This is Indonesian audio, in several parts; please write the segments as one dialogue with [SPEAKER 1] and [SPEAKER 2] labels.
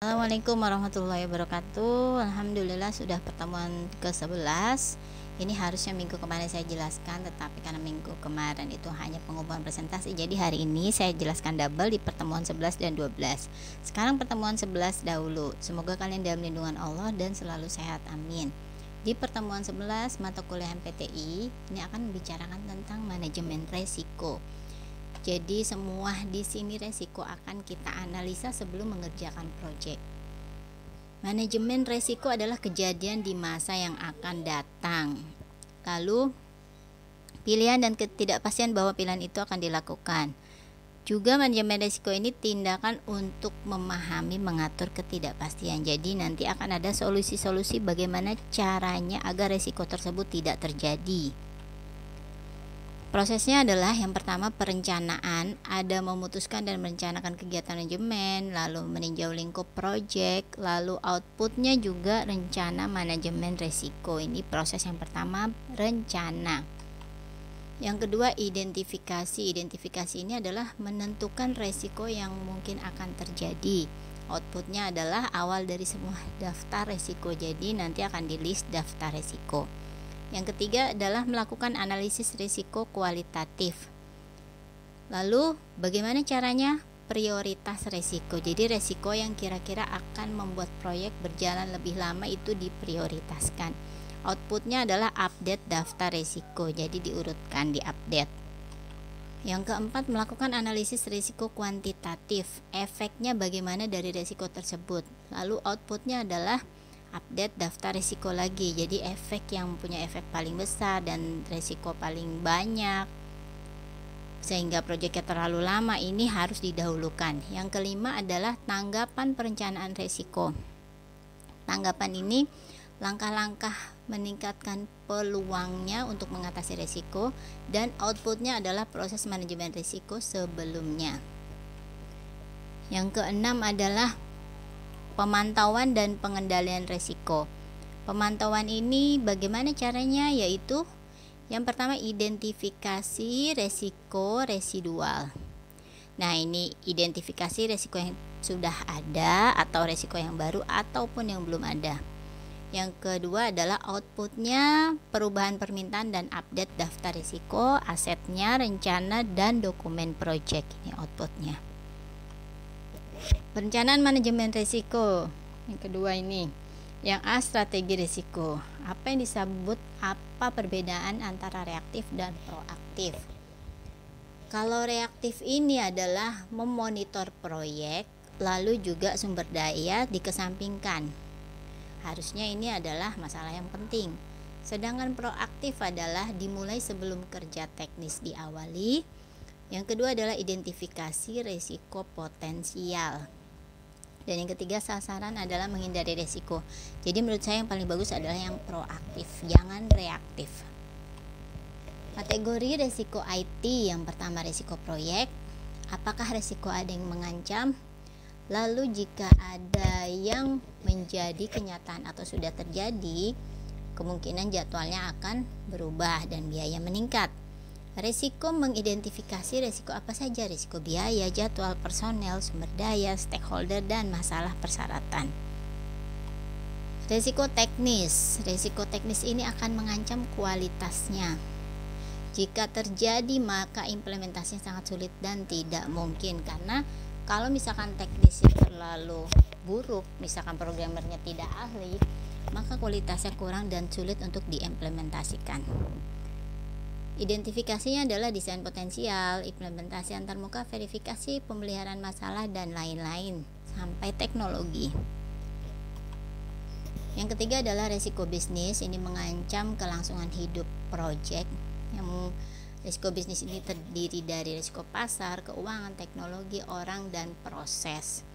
[SPEAKER 1] Assalamualaikum warahmatullahi wabarakatuh. Alhamdulillah sudah pertemuan ke-11. Ini harusnya minggu kemarin saya jelaskan, tetapi karena minggu kemarin itu hanya pengumpulan presentasi, jadi hari ini saya jelaskan double di pertemuan 11 dan 12. Sekarang pertemuan 11 dahulu. Semoga kalian dalam lindungan Allah dan selalu sehat, amin. Di pertemuan 11 mata kuliah MPTI ini akan membicarakan tentang manajemen resiko. Jadi semua di sini resiko akan kita analisa sebelum mengerjakan proyek. Manajemen resiko adalah kejadian di masa yang akan datang. Lalu pilihan dan ketidakpastian bahwa pilihan itu akan dilakukan. Juga manajemen resiko ini tindakan untuk memahami mengatur ketidakpastian. Jadi nanti akan ada solusi-solusi bagaimana caranya agar resiko tersebut tidak terjadi. Prosesnya adalah yang pertama perencanaan, ada memutuskan dan merencanakan kegiatan manajemen, lalu meninjau lingkup proyek, lalu outputnya juga rencana manajemen resiko. Ini proses yang pertama, rencana. Yang kedua identifikasi. Identifikasi ini adalah menentukan resiko yang mungkin akan terjadi. Outputnya adalah awal dari semua daftar resiko, jadi nanti akan di list daftar resiko. Yang ketiga adalah melakukan analisis risiko kualitatif. Lalu bagaimana caranya? Prioritas risiko. Jadi risiko yang kira-kira akan membuat proyek berjalan lebih lama itu diprioritaskan. Outputnya adalah update daftar risiko. Jadi diurutkan, diupdate. Yang keempat, melakukan analisis risiko kuantitatif. Efeknya bagaimana dari risiko tersebut. Lalu outputnya adalah update daftar risiko lagi. Jadi efek yang punya efek paling besar dan risiko paling banyak sehingga proyeknya terlalu lama ini harus didahulukan. Yang kelima adalah tanggapan perencanaan risiko. Tanggapan ini langkah-langkah meningkatkan peluangnya untuk mengatasi risiko, dan outputnya adalah proses manajemen risiko sebelumnya. Yang keenam adalah pemantauan dan pengendalian risiko. Pemantauan ini bagaimana caranya? Yaitu yang pertama identifikasi risiko residual. Nah, ini identifikasi risiko yang sudah ada atau risiko yang baru ataupun yang belum ada. Yang kedua adalah outputnya perubahan permintaan dan update daftar risiko, asetnya, rencana, dan dokumen project. Ini outputnya. Perencanaan manajemen risiko. Yang kedua ini. Yang A, strategi risiko. Apa yang disebut, apa perbedaan antara reaktif dan proaktif? Kalau reaktif ini adalah memonitor proyek, lalu juga sumber daya dikesampingkan. Harusnya ini adalah masalah yang penting. Sedangkan proaktif adalah dimulai sebelum kerja teknis diawali. Yang kedua adalah identifikasi risiko potensial. Dan yang ketiga, sasaran adalah menghindari risiko. Jadi menurut saya yang paling bagus adalah yang proaktif, jangan reaktif. Kategori risiko IT, yang pertama risiko proyek. Apakah risiko ada yang mengancam? Lalu jika ada yang menjadi kenyataan atau sudah terjadi, kemungkinan jadwalnya akan berubah dan biaya meningkat. Risiko mengidentifikasi risiko apa saja, risiko biaya, jadwal, personel, sumber daya, stakeholder, dan masalah persyaratan. Risiko teknis. Risiko teknis ini akan mengancam kualitasnya. Jika terjadi maka implementasinya sangat sulit dan tidak mungkin, karena kalau misalkan teknisnya terlalu buruk, misalkan programmernya tidak ahli, maka kualitasnya kurang dan sulit untuk diimplementasikan. Identifikasinya adalah desain potensial, implementasi antarmuka, verifikasi, pemeliharaan masalah, dan lain-lain sampai teknologi. Yang ketiga adalah risiko bisnis. Ini mengancam kelangsungan hidup proyek. Yang risiko bisnis ini terdiri dari risiko pasar, keuangan, teknologi, orang, dan proses.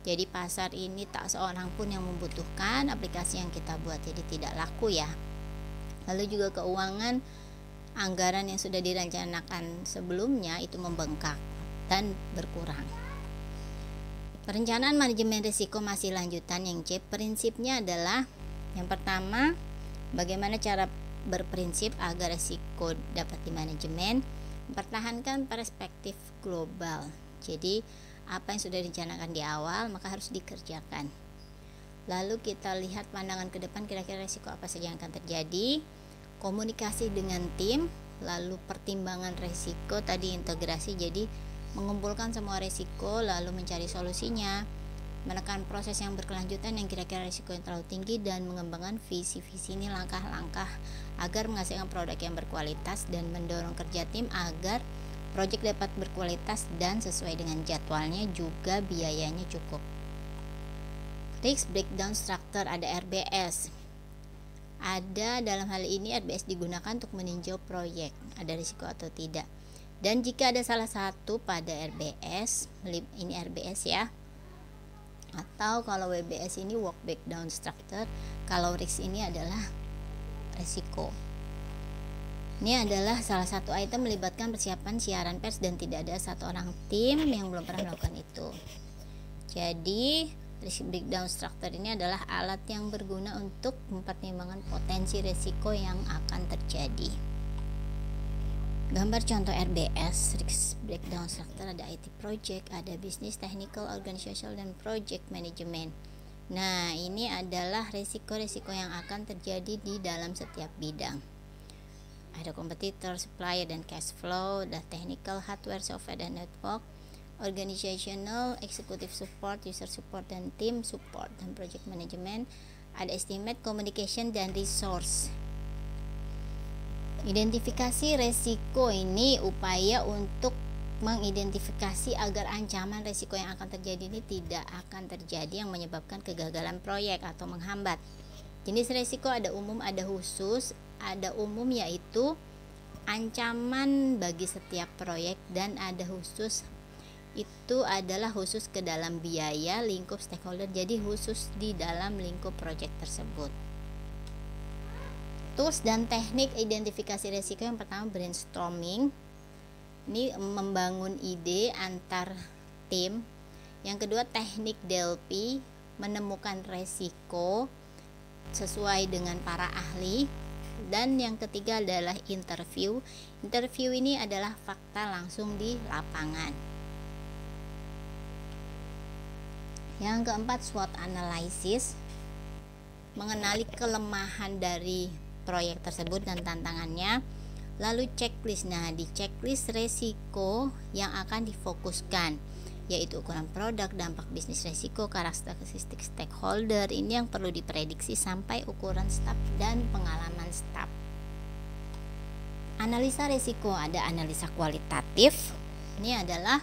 [SPEAKER 1] Jadi pasar ini tak seorang pun yang membutuhkan aplikasi yang kita buat, jadi tidak laku ya. Lalu juga keuangan, anggaran yang sudah direncanakan sebelumnya itu membengkak dan berkurang. Perencanaan manajemen risiko masih lanjutan. Yang C, prinsipnya adalah yang pertama, bagaimana cara berprinsip agar risiko dapat dimanajemen. Mempertahankan perspektif global. Jadi Apa yang sudah direncanakan di awal maka harus dikerjakan. Lalu kita lihat pandangan ke depan, kira-kira resiko apa saja yang akan terjadi. Komunikasi dengan tim, lalu pertimbangan resiko, tadi integrasi, jadi mengumpulkan semua resiko lalu mencari solusinya, menekan proses yang berkelanjutan yang kira-kira risiko yang terlalu tinggi, dan mengembangkan visi-visi ini langkah-langkah agar menghasilkan produk yang berkualitas dan mendorong kerja tim agar proyek dapat berkualitas dan sesuai dengan jadwalnya, juga biayanya cukup. Risk breakdown structure, ada RBS. Ada dalam hal ini RBS digunakan untuk meninjau proyek ada risiko atau tidak. Dan jika ada salah satu pada RBS, ini RBS ya, atau kalau WBS ini work breakdown structure, kalau risk ini adalah resiko. Ini adalah salah satu item melibatkan persiapan siaran pers dan tidak ada satu orang tim yang belum pernah melakukan itu. Jadi risk breakdown structure ini adalah alat yang berguna untuk mempertimbangkan potensi resiko yang akan terjadi. Gambar contoh RBS, risk breakdown structure, ada IT project, ada business, technical, organizational, dan project management. Nah, ini adalah resiko-resiko yang akan terjadi di dalam setiap bidang. Ada kompetitor, supplier, dan cash flow, ada technical, hardware, software, dan network, organizational, executive support, user support, dan team support, dan project management. Ada estimate, communication, dan resource. Identifikasi resiko ini upaya untuk mengidentifikasi agar ancaman resiko yang akan terjadi ini tidak akan terjadi yang menyebabkan kegagalan proyek atau menghambat. Jenis resiko ada umum, ada khusus. Ada umum yaitu ancaman bagi setiap proyek, dan ada khusus itu adalah khusus ke dalam biaya, lingkup stakeholder, jadi khusus di dalam lingkup proyek tersebut. Tools dan teknik identifikasi resiko, yang pertama brainstorming, ini membangun ide antar tim. Yang kedua teknik DLP, menemukan resiko sesuai dengan para ahli. Dan yang ketiga adalah interview. Interview ini adalah fakta langsung di lapangan. Yang keempat SWOT analysis, mengenali kelemahan dari proyek tersebut dan tantangannya. Lalu checklist. Nah, di checklist resiko yang akan difokuskan yaitu ukuran produk, dampak bisnis resiko, karakteristik stakeholder, ini yang perlu diprediksi, sampai ukuran staf dan pengalaman staf. Analisa resiko, ada analisa kualitatif. Ini adalah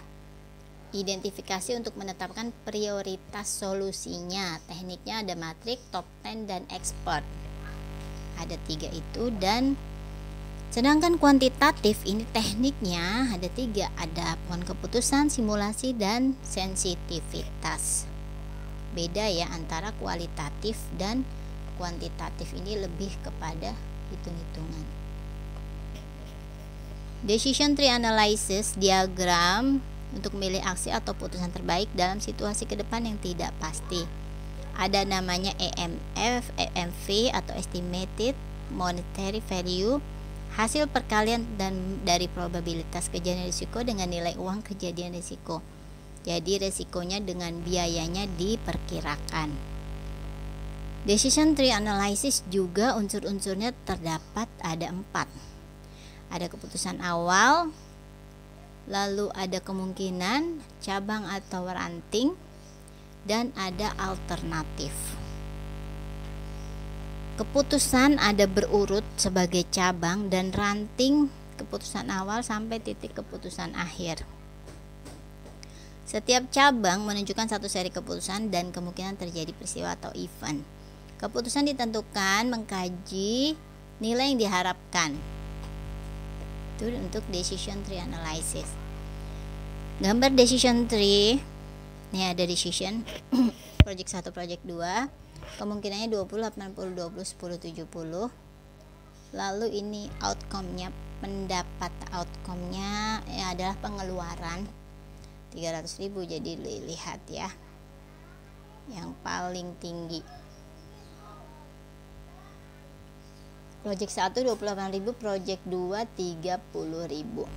[SPEAKER 1] identifikasi untuk menetapkan prioritas solusinya. Tekniknya ada matrik, top 10, dan expert. Ada 3 itu. Dan sedangkan kuantitatif ini tekniknya ada 3, ada pohon keputusan, simulasi, dan sensitivitas. Beda ya antara kualitatif dan kuantitatif, ini lebih kepada hitung-hitungan. Decision tree analysis, diagram untuk memilih aksi atau putusan terbaik dalam situasi ke depan yang tidak pasti. Ada namanya EMF, EMV atau Estimated Monetary Value, hasil perkalian dan dari probabilitas kejadian risiko dengan nilai uang kejadian risiko. Jadi resikonya dengan biayanya diperkirakan. Decision tree analysis juga unsur-unsurnya terdapat ada 4. Ada keputusan awal, lalu ada kemungkinan, cabang atau ranting, dan ada alternatif. Keputusan ada berurut sebagai cabang, dan ranting keputusan awal sampai titik keputusan akhir. Setiap cabang menunjukkan satu seri keputusan dan kemungkinan terjadi peristiwa atau event. Keputusan ditentukan mengkaji nilai yang diharapkan. Itu untuk decision tree analysis. Gambar decision tree. Ini ada decision project 1, project 2. Kemungkinannya 20, 80, 20, 10, 70. Lalu ini outcome-nya, pendapat outcome-nya ya adalah pengeluaran 300.000. Jadi lihat ya, yang paling tinggi project 1 28.000, project 2 30.000.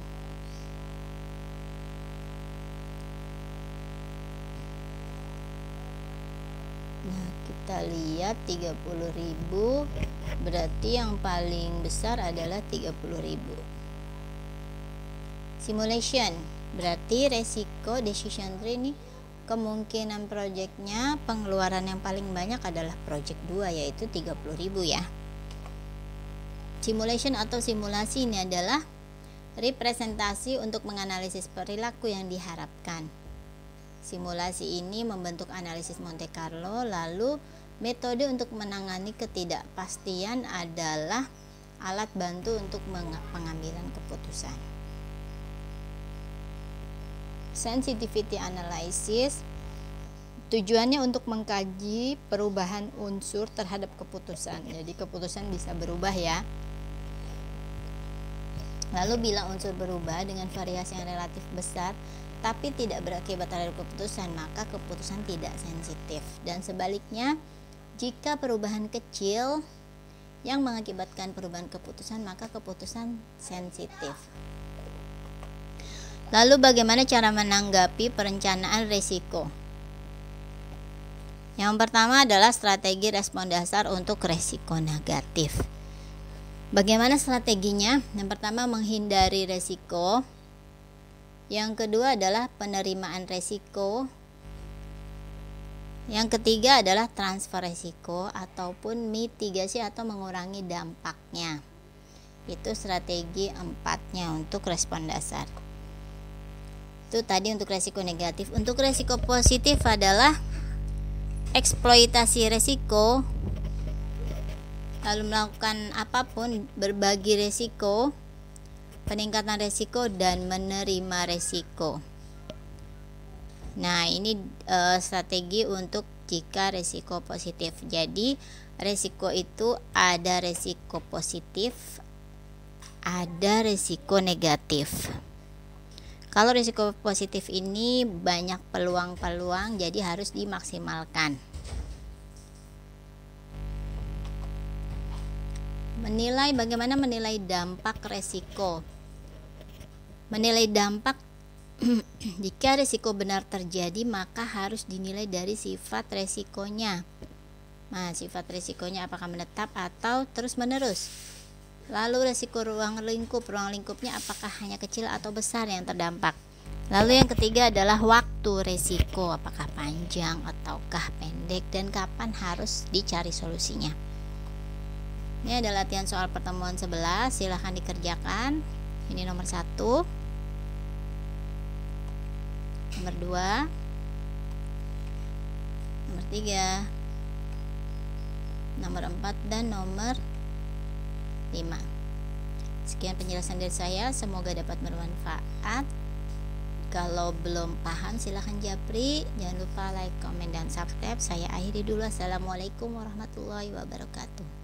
[SPEAKER 1] Nah, kita lihat 30.000, berarti yang paling besar adalah 30.000. Simulation, berarti resiko decision tree ini kemungkinan projectnya pengeluaran yang paling banyak adalah project 2, yaitu 30.000 ya. Simulation atau simulasi ini adalah representasi untuk menganalisis perilaku yang diharapkan. Simulasi ini membentuk analisis Monte Carlo, lalu metode untuk menangani ketidakpastian adalah alat bantu untuk pengambilan keputusan. Sensitivity analysis tujuannya untuk mengkaji perubahan unsur terhadap keputusan. Jadi keputusan bisa berubah ya. Lalu bila unsur berubah dengan variasi yang relatif besar tapi tidak berakibat terhadap keputusan, maka keputusan tidak sensitif. Dan sebaliknya, jika perubahan kecil yang mengakibatkan perubahan keputusan, maka keputusan sensitif. Lalu bagaimana cara menanggapi perencanaan risiko? Yang pertama adalah strategi respon dasar untuk risiko negatif. Bagaimana strateginya? Yang pertama, menghindari risiko. Yang kedua adalah penerimaan risiko. Yang ketiga adalah transfer risiko ataupun mitigasi atau mengurangi dampaknya. Itu strategi 4-nya untuk respon dasar. Itu tadi untuk risiko negatif. Untuk risiko positif adalah eksploitasi risiko, lalu melakukan apapun, berbagi risiko, peningkatan risiko, dan menerima risiko. Nah, ini strategi untuk jika risiko positif. Jadi risiko itu ada risiko positif, ada risiko negatif. Kalau risiko positif ini banyak peluang-peluang, jadi harus dimaksimalkan. Bagaimana menilai dampak risiko? Menilai dampak jika risiko benar terjadi, maka harus dinilai dari sifat risikonya. Nah, sifat risikonya apakah menetap atau terus-menerus? Lalu risiko ruang lingkupnya apakah hanya kecil atau besar yang terdampak? Lalu yang ketiga adalah waktu risiko, apakah panjang ataukah pendek, dan kapan harus dicari solusinya. Ini adalah latihan soal pertemuan 11, silahkan dikerjakan. Ini nomor 1, nomor 2, nomor 3, nomor 4, dan nomor 5. Sekian penjelasan dari saya, semoga dapat bermanfaat. Kalau belum paham silahkan japri. Jangan lupa like, komen, dan subscribe. Saya akhiri dulu. Assalamualaikum warahmatullahi wabarakatuh.